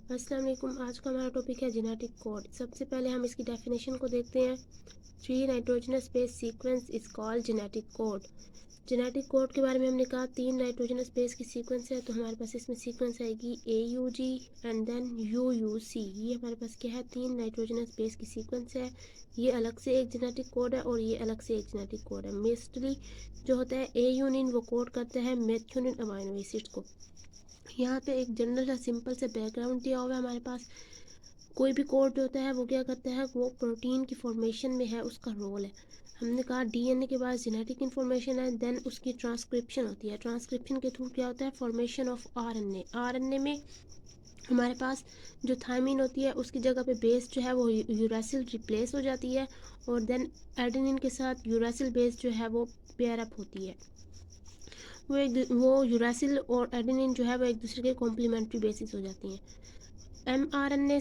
अस्सलाम वालेकुम। आज का हमारा टॉपिक है जेनेटिक कोड। सबसे पहले हम इसकी डेफिनेशन को देखते हैं। 3 nitrogenous base sequence is called genetic code. Genetic code के बारे में हमने कहा 3 नाइट्रोजनस बेस की सीक्वेंस है, तो हमारे पास इसमें सीक्वेंस आएगी AUG एंड देन UUC। ये हमारे पास क्या है, 3 नाइट्रोजनस बेस की सीक्वेंस है। ये अलग से एक जेनेटिक कोड है और ये अलग से एक जेनेटिक कोड है। मोस्टली जो होता है A यूनिन वो कोड करता है मेथियोनिन अमाइनो एसिड्स को। यहाँ पे एक जनरल सा सिंपल से बैकग्राउंड दिया हुआ है हमारे पास। कोई भी कोड जो होता है वो क्या करता है, वो प्रोटीन की फॉर्मेशन में है, उसका रोल है। हमने कहा DNA के बाद जेनेटिक इन्फॉर्मेशन है, देन उसकी ट्रांसक्रिप्शन होती है। ट्रांसक्रिप्शन के थ्रू क्या होता है, फॉर्मेशन ऑफ RNA में हमारे पास जो थायमिन होती है उसकी जगह पे बेस जो है वो यूरासिल रिप्लेस हो जाती है, और देन एडेनिन के साथ यूरासिल बेस जो है वो पेयर अप होती है। वो यूरासिल और एडेनिन जो है वो एक दूसरे के कॉम्प्लीमेंट्री बेसिस हो जाती हैं। RNA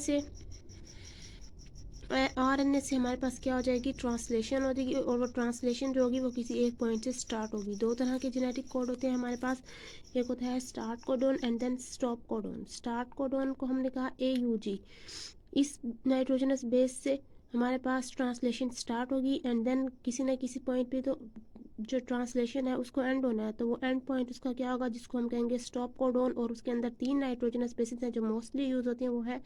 से हमारे पास क्या हो जाएगी, ट्रांसलेशन हो जाएगी, और वो ट्रांसलेशन जो होगी वो किसी एक पॉइंट से स्टार्ट होगी। दो तरह के जेनेटिक कोड होते हैं हमारे पास। एक होता है start codon and then stop codon. Start codon को हमने कहा AUG। इस नाइट्रोजनस बेस से हमारे पास ट्रांसलेशन स्टार्ट होगी एंड देन किसी न किसी पॉइंट पे तो जो ट्रांसलेशन है उसको एंड होना है, तो वो एंड पॉइंट उसका क्या होगा, जिसको हम कहेंगे स्टॉप कोडोन। और उसके अंदर 3 नाइट्रोजनस बेसिस हैं जो मोस्टली यूज होती हैं, वो है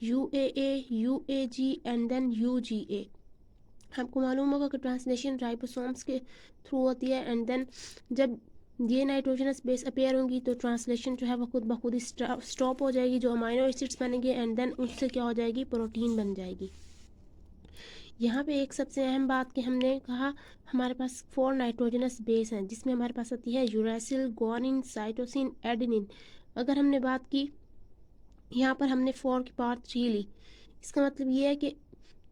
UAA, UAG and then UGA। आपको मालूम होगा कि ट्रांसलेशन राइबोसोम्स के थ्रू होती है, एंड देन जब ये नाइट्रोजनस बेस अपेयर होंगी तो ट्रांसलेशन जो है वो खुद ब खुद ही स्टॉप हो जाएगी, जो अमाइनो एसिड्स बनेंगे एंड देन उससे क्या हो जाएगी, प्रोटीन बन जाएगी। यहाँ पे एक सबसे अहम बात कि हमने कहा हमारे पास 4 नाइट्रोजनस बेस हैं, जिसमें हमारे पास आती है यूरासिल, ग्वानिन, साइटोसिन, एडेनिन। अगर हमने बात की, यहाँ पर हमने 4 की पावर 3 ली। इसका मतलब ये है कि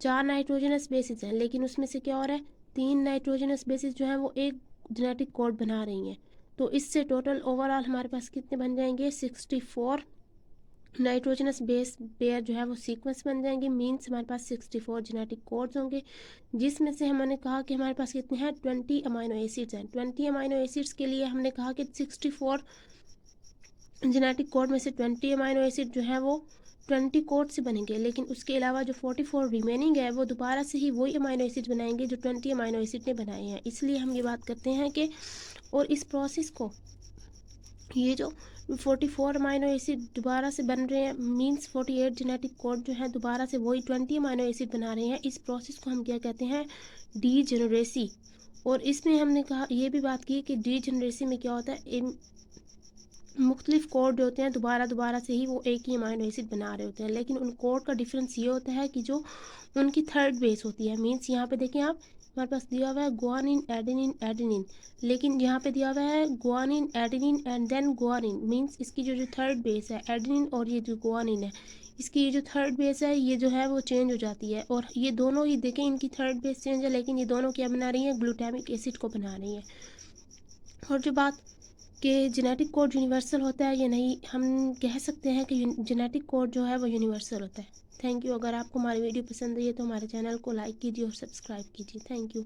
4 नाइट्रोजनस बेसिस हैं, लेकिन उसमें से क्या हो रहा है, 3 नाइट्रोजनस बेसिस जो हैं वो एक जेनेटिक कोड बना रही हैं। तो इससे टोटल ओवरऑल हमारे पास कितने बन जाएंगे, 64 नाइट्रोजनस बेस पेयर जो है वो सीक्वेंस बन जाएंगे। मीन्स हमारे पास 64 जेनेटिक कोड्स होंगे, जिसमें से हमने कहा कि हमारे पास कितने हैं, 20 अमाइनो एसिड्स हैं। 20 अमाइनो एसिड्स के लिए हमने कहा कि 64 जेनेटिक कोड में से 20 अमाइनो एसिड जो है वो 20 कोड से बनेंगे, लेकिन उसके अलावा जो 44 रिमेनिंग है वो दोबारा से ही वही अमाइनो एसिड बनाएंगे जो 20 अमाइनो एसिड ने बनाए हैं। इसलिए हम ये बात करते हैं कि, और इस प्रोसेस को, ये जो 44 अमाइनो एसिड दोबारा से बन रहे हैं, मींस 48 जेनेटिक कोड जो है दोबारा से वही 20 अमाइनो एसिड बना रहे हैं, इस प्रोसेस को हम क्या कहते हैं, डीजेनरेसी। और इसमें हमने कहा, ये भी बात की कि डीजेनरेसी में क्या होता है, मुख्तलिफ कोड जो होते हैं दोबारा से ही वो एक ही अमाइनो एसिड बना रहे होते हैं, लेकिन उन कोड का डिफरेंस ये होता है कि जो उनकी थर्ड बेस होती है। मीन्स यहाँ पे देखें आप, हमारे पास दिया हुआ है ग्वानिन, एडेनिन, एडेनिन, लेकिन यहाँ पे दिया हुआ है guanine, adenine and then guanine. Means इसकी जो थर्ड बेस है एडेनिन, और ये जो ग्वानिन है इसकी ये जो थर्ड बेस है ये जो है वो चेंज हो जाती है। और ये दोनों ही देखें, इनकी थर्ड बेस चेंज है, लेकिन ये दोनों क्या बना रही हैं, ग्लूटामिक एसिड को बना रही हैं। और जो बात कि जेनेटिक कोड यूनिवर्सल होता है या नहीं, हम कह सकते हैं कि जेनेटिक कोड जो है वो यूनिवर्सल होता है। Thank you. अगर आपको हमारी वीडियो पसंद आई है तो हमारे चैनल को लाइक कीजिए और सब्सक्राइब कीजिए। Thank you.